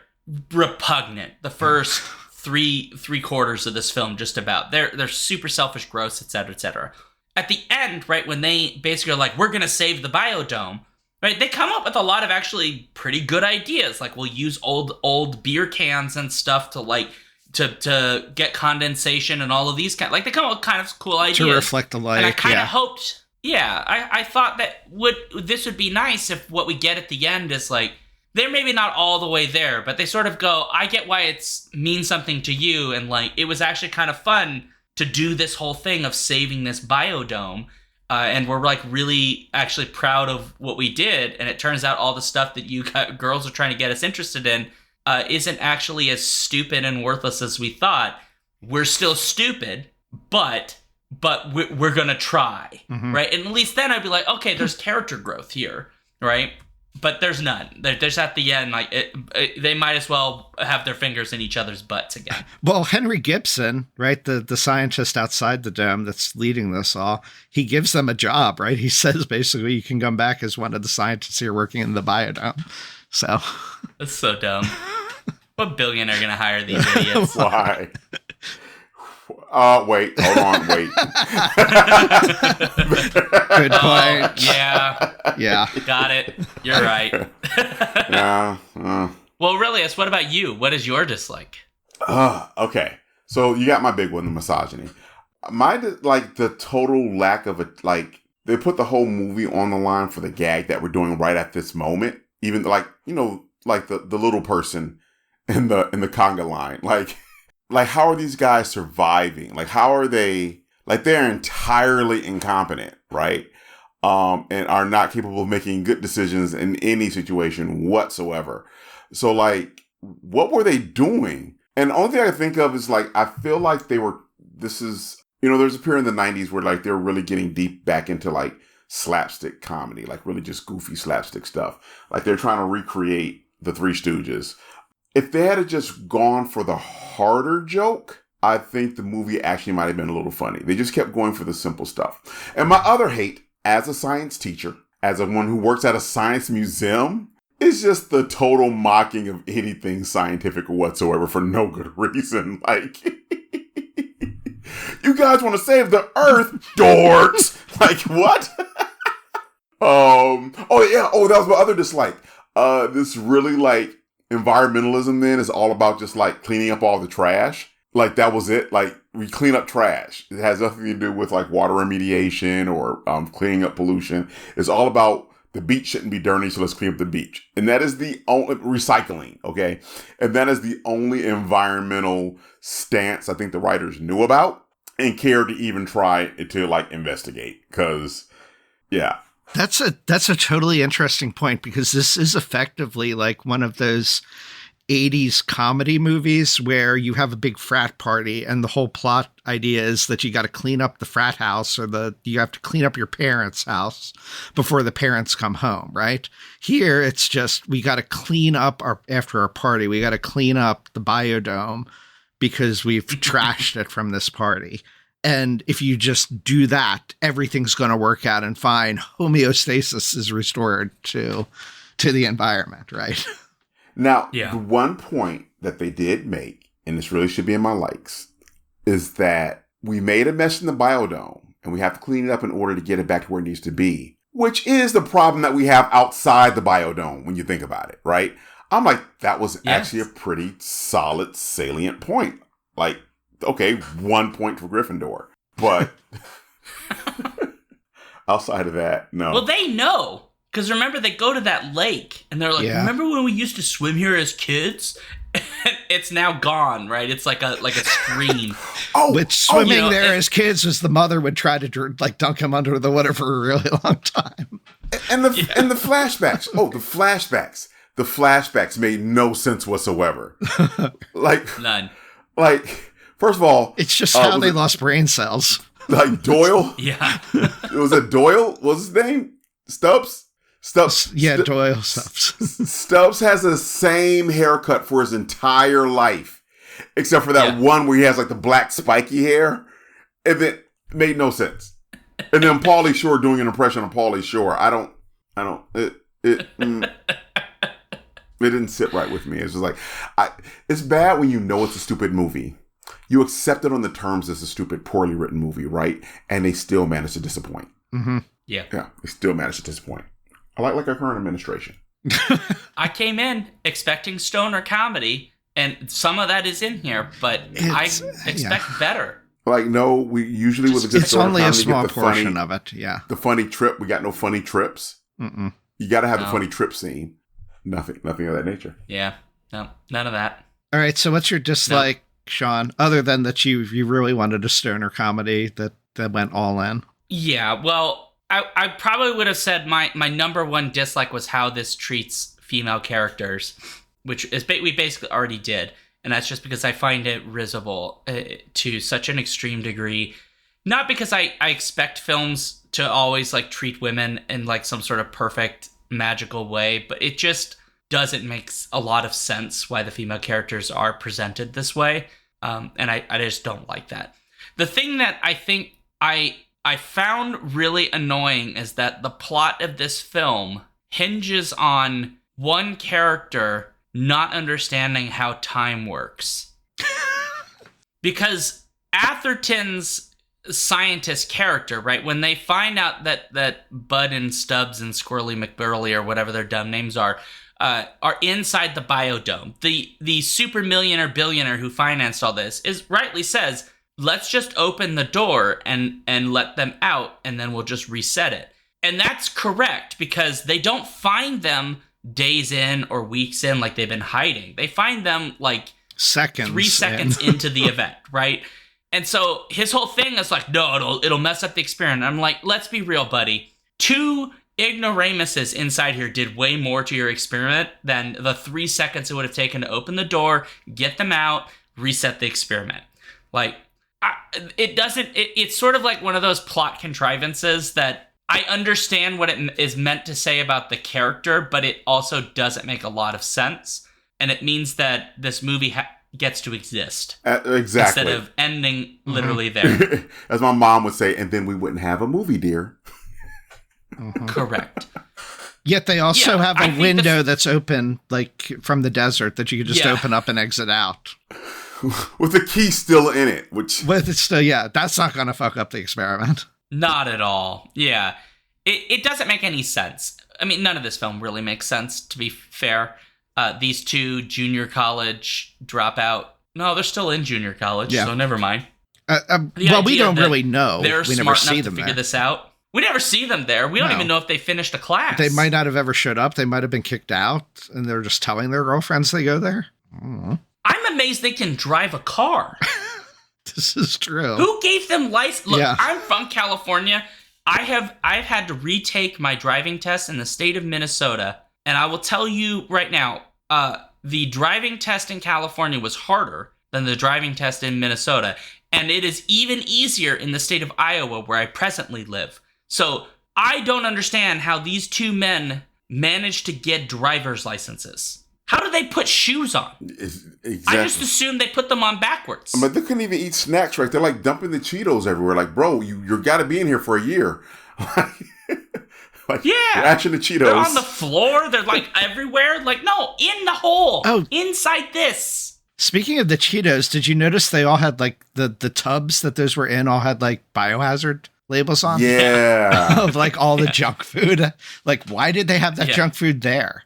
repugnant the first three quarters of this film. Just about they're super selfish, gross, etc. At the end, right, when they basically are like, we're gonna save the biodome, right, they come up with a lot of actually pretty good ideas, like we'll use old beer cans and stuff to like to get condensation and all of these kind, like they come up with kind of cool ideas to reflect the light. And I kind of hoped, I thought that this would be nice if what we get at the end is like, they're maybe not all the way there, but they sort of go, I get why it means something to you, and like it was actually kind of fun to do this whole thing of saving this biodome, and we're like really actually proud of what we did, and it turns out all the stuff that you girls are trying to get us interested in isn't actually as stupid and worthless as we thought. We're still stupid, but we're gonna try, right? And at least then I'd be like, okay, there's character growth here, right? But there's none. There's at the end, like they might as well have their fingers in each other's butts again. Well, Henry Gibson, right, the scientist outside the dome that's leading this all, he gives them a job, right? He says basically you can come back as one of the scientists here working in the biodome. So that's so dumb. What billionaire gonna hire these idiots? Why? Wait, hold on, wait. Good point. Yeah. Got it. You're right. Yeah. Well, Aurelius, what about you? What is your dislike? Okay. So you got my big one, the misogyny. Like the total lack of it. Like they put the whole movie on the line for the gag that we're doing right at this moment. Even like, you know, like the little person in the conga line, like, how are these guys surviving? Like, how are they, like, they're entirely incompetent, right? And are not capable of making good decisions in any situation whatsoever. So, like, what were they doing? And the only thing I can think of is, like, I feel like there's a period in the 90s where, like, they're really getting deep back into, like, slapstick comedy, like, really just goofy slapstick stuff. Like, they're trying to recreate the Three Stooges. If they had just gone for the harder joke, I think the movie actually might have been a little funny. They just kept going for the simple stuff. And my other hate, as a science teacher, as one who works at a science museum, is just the total mocking of anything scientific whatsoever for no good reason. Like, you guys want to save the Earth, dorks! Like, what? That was my other dislike. This really, like, environmentalism then is all about just like cleaning up all the trash. Like that was it. Like we clean up trash. It has nothing to do with like water remediation or cleaning up pollution. It's all about the beach shouldn't be dirty, so let's clean up the beach. And that is the only recycling, okay? And that is the only environmental stance I think the writers knew about and cared to even try to like investigate. Because, yeah. That's a totally interesting point, because this is effectively like one of those 80s comedy movies where you have a big frat party and the whole plot idea is that you got to clean up the frat house, or you have to clean up your parents' house before the parents come home, right? Here, it's just, we got to clean up after our party. We got to clean up the biodome because we've trashed it from this party. And if you just do that, everything's going to work out and fine. Homeostasis is restored to the environment, right? Now, the one point that they did make, and this really should be in my likes, is that we made a mess in the biodome and we have to clean it up in order to get it back to where it needs to be, which is the problem that we have outside the biodome when you think about it, right? I'm like, that was actually a pretty solid, salient point. Like, okay, 1 point for Gryffindor. But outside of that, no. Well, they know. Because remember, they go to that lake, and they're like, remember when we used to swim here as kids? It's now gone, right? It's like a stream. Which swimming there as kids was the mother would try to like dunk him under the water for a really long time. And the flashbacks. Oh, the flashbacks. The flashbacks made no sense whatsoever. Like none. Like, first of all, it's just how they lost brain cells. Like Doyle. Yeah. Was it Doyle? What was his name? Stubbs. Doyle Stubbs. Stubbs has the same haircut for his entire life, except for that one where he has like the black spiky hair, and it made no sense. And then Pauly Shore doing an impression of Pauly Shore. It didn't sit right with me. It's just like, it's bad when you know it's a stupid movie. You accept it on the terms it's a stupid, poorly written movie, right? And they still manage to disappoint. Mm-hmm. Yeah, they still manage to disappoint. I like our current administration. I came in expecting stoner comedy, and some of that is in here, but I expect better. Like, no, we usually with a good it's only a small portion of it. Yeah, the funny trip. We got no funny trips. Mm-mm. You got to have the funny trip scene. Nothing of that nature. Yeah, no, none of that. All right, so what's your dislike, Sean? Other than that, you really wanted a stoner comedy that went all in. Yeah, well. I probably would have said my number one dislike was how this treats female characters, which is we basically already did. And that's just because I find it risible to such an extreme degree. Not because I expect films to always like treat women in like some sort of perfect magical way, but it just doesn't make a lot of sense why the female characters are presented this way. And I just don't like that. The thing that I think I found really annoying is that the plot of this film hinges on one character not understanding how time works. Because Atherton's scientist character, right, when they find out that Bud and Stubbs and Squirrely McBurley or whatever their dumb names are inside the biodome, the super millionaire billionaire who financed all this rightly says, let's just open the door and let them out, and then we'll just reset it. And that's correct, because they don't find them days in or weeks in like they've been hiding. They find them like 3 seconds into the event, right? And so his whole thing is like, no, it'll mess up the experiment. I'm like, let's be real, buddy. 2 ignoramuses inside here did way more to your experiment than the 3 seconds it would have taken to open the door, get them out, reset the experiment. Like, it's sort of like one of those plot contrivances that I understand what it is meant to say about the character, but it also doesn't make a lot of sense. And it means that this movie gets to exist. Exactly. Instead of ending literally there. As my mom would say, and then we wouldn't have a movie, dear. Correct. Yet they also have a window that's open, like from the desert, that you can just open up and exit out. With the key still in it, which... With it still, that's not going to fuck up the experiment. Not at all. Yeah. It doesn't make any sense. I mean, none of this film really makes sense, to be fair. These 2 junior college dropout... No, they're still in junior college, so never mind. Well, we don't really know. They're we smart enough to figure this out. We never see them there. We don't even know if they finished a class. They might not have ever showed up. They might have been kicked out, and they're just telling their girlfriends they go there. I don't know. I'm amazed they can drive a car. This is true. Who gave them license? Look, I'm from California. I've had to retake my driving test in the state of Minnesota, and I will tell you right now, the driving test in California was harder than the driving test in Minnesota, and it is even easier in the state of Iowa, where I presently live. So I don't understand how these 2 men managed to get driver's licenses. How do they put shoes on? Exactly. I just assumed they put them on backwards. But they couldn't even eat snacks, right? They're like dumping the Cheetos everywhere. Like, bro, you're got to be in here for a year. Ratching the Cheetos. They're on the floor. They're like everywhere. Like, no, in the hole. Oh. Inside this. Speaking of the Cheetos, did you notice they all had like the tubs that those were in all had like biohazard labels on? Yeah. Of like all the junk food. Like, why did they have that junk food there?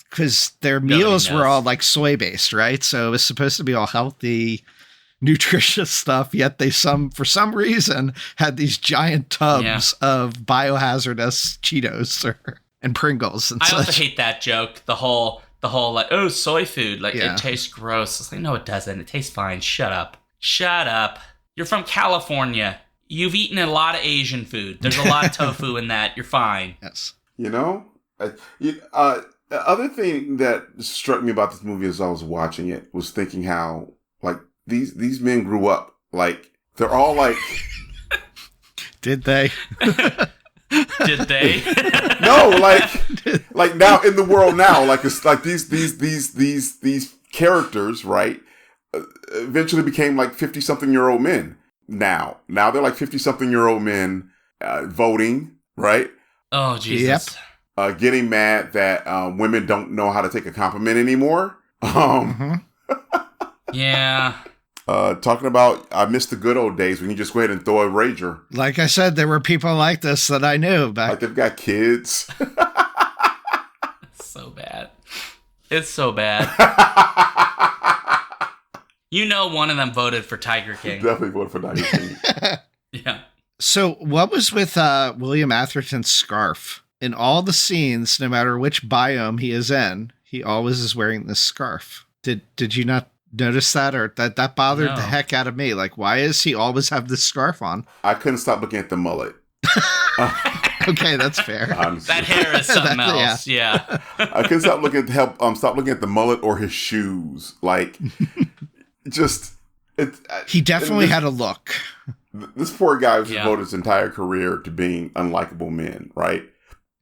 Because their meals were all like soy based, right? So it was supposed to be all healthy, nutritious stuff. Yet they for some reason had these giant tubs of biohazardous Cheetos and Pringles and I such. also hate that joke. The whole like, oh, soy food, like it tastes gross. It's like, no, it doesn't. It tastes fine. Shut up. You're from California. You've eaten a lot of Asian food. There's a lot of tofu in that. You're fine. Yes. You know, the other thing that struck me about this movie as I was watching it was thinking how like these men grew up. Like they're all like, did they? Did they? No, like now in the world now, like it's like these characters, right? Eventually became like 50-something-year-old men. Now they're like 50-something-year-old men voting, right? Oh Jesus! Yep. Getting mad that women don't know how to take a compliment anymore. Yeah. Talking about, I miss the good old days when you just go ahead and throw a rager. Like I said, there were people like this that I knew back. Like they've got kids. So bad. It's so bad. You know, one of them voted for Tiger King. Definitely voted for Tiger King. Yeah. So what was with William Atherton's scarf? In all the scenes, no matter which biome he is in, he always is wearing this scarf. Did you not notice that? Or that bothered the heck out of me? Like, why does he always have this scarf on? I couldn't stop looking at the mullet. Okay, that's fair. Honestly. That hair is something else. Yeah. I couldn't stop looking at the mullet or his shoes. Like, just he definitely had a look. This poor guy was devoted his entire career to being unlikable men, right?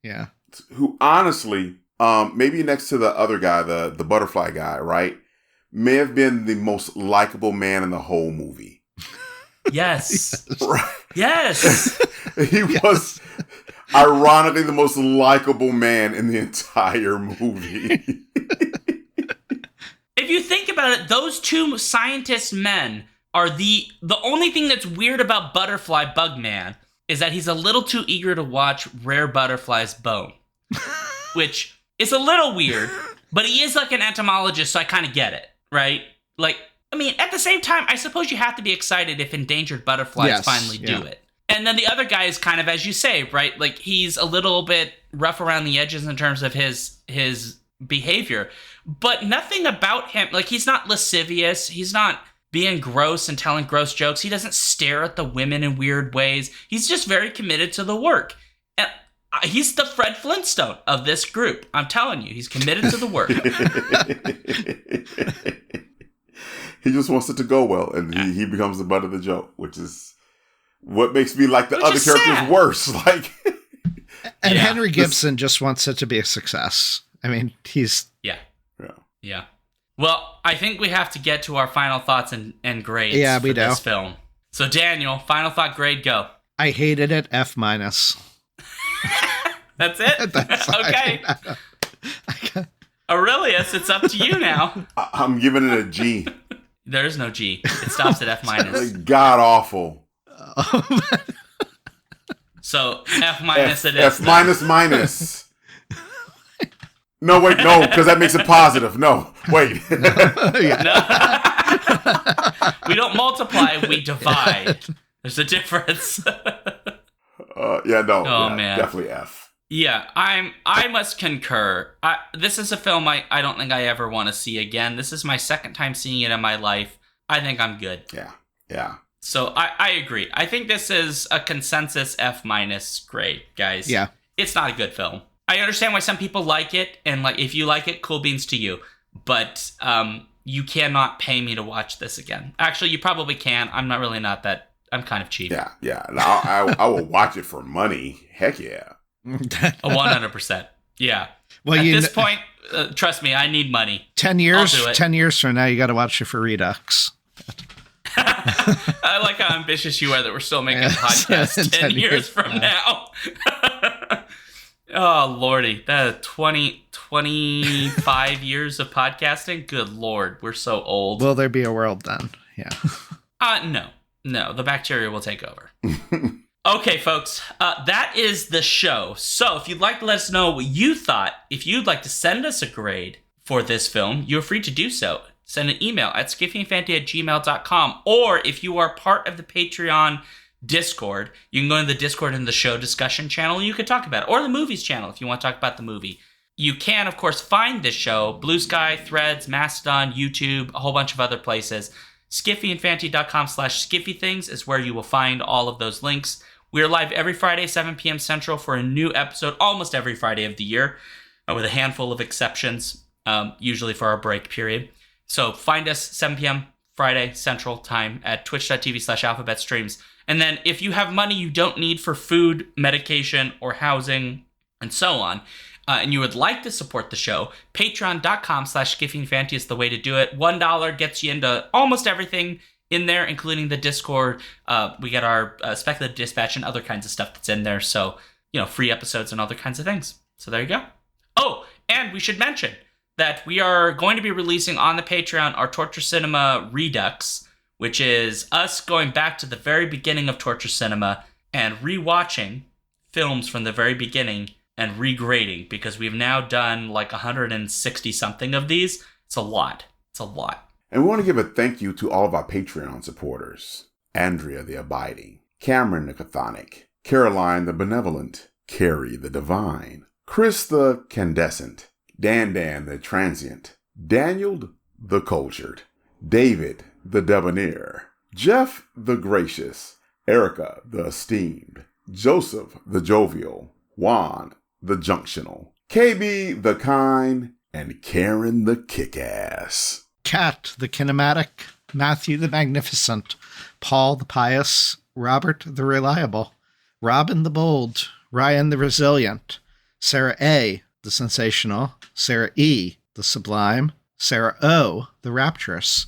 Yeah. Who honestly, maybe next to the other guy, the butterfly guy, right, may have been the most likable man in the whole movie. Yes. Right. Yes. He was ironically the most likable man in the entire movie. If you think about it, those two scientist men are the only thing that's weird about Butterfly Bugman is that he's a little too eager to watch rare butterflies bone, which is a little weird, but he is like an entomologist, so I kind of get it, right? Like, I mean, at the same time, I suppose you have to be excited if endangered butterflies finally do it. And then the other guy is kind of, as you say, right? Like, he's a little bit rough around the edges in terms of his behavior, but nothing about him, like, he's not lascivious, he's not being gross and telling gross jokes, he doesn't stare at the women in weird ways, he's just very committed to the work. And he's the Fred Flintstone of this group. I'm telling you, he's committed to the work. He just wants it to go well, and he becomes the butt of the joke, which is what makes me like the other characters worse. Like, and Henry Gibson just wants it to be a success. I mean, he's yeah. Well, I think we have to get to our final thoughts and grades for this film. So, Daniel, final thought grade, go. I hated it, F-. That's it? That's okay. Aurelius, it's up to you now. I'm giving it a G. There is no G. It stops at F-. Like, god awful. So, F- it is. F-. No, wait, no, because that makes it positive. No, wait. No. We don't multiply, we divide. There's a difference. Man. Definitely F. Yeah, I must concur. This is a film I don't think I ever want to see again. This is my second time seeing it in my life. I think I'm good. Yeah. So I agree. I think this is a consensus F- grade, guys. Yeah. It's not a good film. I understand why some people like it, and like if you like it, cool beans to you. But you cannot pay me to watch this again. Actually, you probably can. I'm kind of cheap. Yeah. I will watch it for money. Heck yeah. 100%. Yeah. Well, at this point, trust me, I need money. 10 years from now, you got to watch it for Redux. I like how ambitious you are that we're still making a podcast 10 years from now. Oh, Lordy. That 20 25 years of podcasting. Good Lord, we're so old. Will there be a world then? Yeah. No, the bacteria will take over. Okay, folks, that is the show. So if you'd like to let us know what you thought, if you'd like to send us a grade for this film, you're free to do so. Send an email at skiffyandfanty@gmail.com, or if you are part of the Patreon Discord, you can go into the Discord in the show discussion channel, and you can talk about it, or the movies channel if you want to talk about the movie. You can, of course, find this show, Blue Sky, Threads, Mastodon, YouTube, a whole bunch of other places. skiffyandfanty.com/skiffythings is where you will find all of those links. We are live every Friday, 7 p.m. Central, for a new episode almost every Friday of the year, with a handful of exceptions, usually for our break period. So find us 7 p.m. Friday Central Time at twitch.tv/alphabetstreams. And then if you have money you don't need for food, medication, or housing, and so on, and you would like to support the show, patreon.com/skiffyandfanty is the way to do it. $1 gets you into almost everything in there, including the Discord. We get our speculative dispatch and other kinds of stuff that's in there. So, free episodes and other kinds of things. So there you go. Oh, and we should mention that we are going to be releasing on the Patreon our Torture Cinema Redux, which is us going back to the very beginning of Torture Cinema and rewatching films from the very beginning and regrading, because we've now done like 160 something of these. It's a lot. And we want to give a thank you to all of our Patreon supporters. Andrea the Abiding, Cameron the Chthonic, Caroline the Benevolent, Carrie the Divine, Chris the Candescent, Dan the Transient, Daniel the Cultured, David the Debonair, Jeff the Gracious, Erica the Esteemed, Joseph the Jovial, Juan the Junctional, KB the Kind, and Karen the Kickass. Kat the Kinematic, Matthew the Magnificent, Paul the Pious, Robert the Reliable, Robin the Bold, Ryan the Resilient, Sarah A. the Sensational, Sarah E. the Sublime, Sarah O. the Rapturous,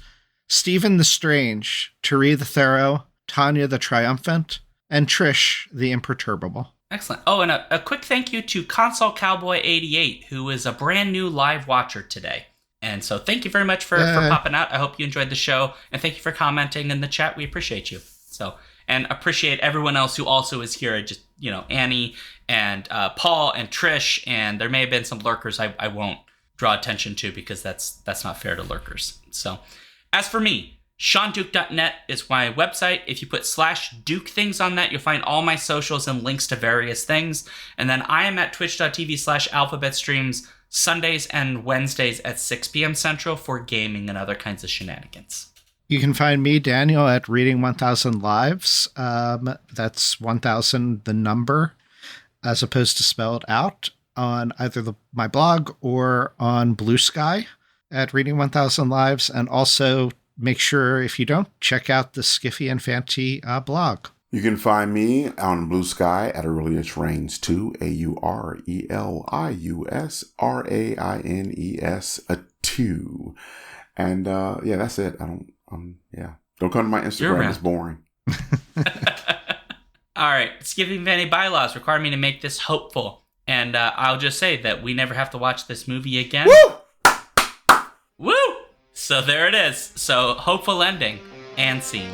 Stephen the Strange, Tari the Thorough, Tanya the Triumphant, and Trish the Imperturbable. Excellent. Oh, and a quick thank you to Console Cowboy 88, who is a brand new live watcher today. And so thank you very much for popping out. I hope you enjoyed the show, and thank you for commenting in the chat. We appreciate you. So, and appreciate everyone else who also is here. Just, Annie and Paul and Trish, and there may have been some lurkers I won't draw attention to, because that's not fair to lurkers. So, as for me, SeanDuke.net is my website. If you put /DukeThings on that, you'll find all my socials and links to various things. And then I am at twitch.tv/alphabetstreams Sundays and Wednesdays at 6 p.m. Central for gaming and other kinds of shenanigans. You can find me, Daniel, at Reading 1000 Lives. That's 1000, the number, as opposed to spelled out, on either my blog or on Blue Sky at Reading 1000 Lives. And also make sure, if you don't, check out the Skiffy and Fanty blog. You can find me on Blue Sky at Aurelius Reigns 2, AureliusRaines 2. And that's it. Don't come to my Instagram. It's boring. All right. Skiffy and Fanty bylaws require me to make this hopeful. And I'll just say that we never have to watch this movie again. Woo! Woo! So there it is. So hopeful ending and scene.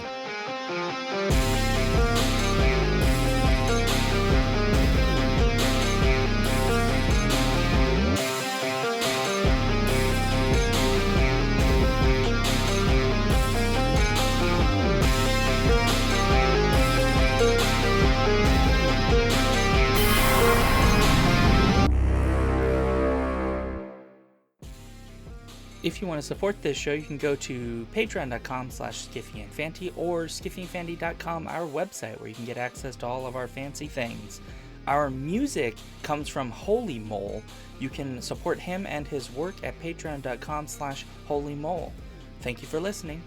If you want to support this show, you can go to patreon.com/skiffyandfanty or skiffyandfanty.com, our website, where you can get access to all of our fancy things. Our music comes from Holy Mole. You can support him and his work at patreon.com/holymole. Thank you for listening.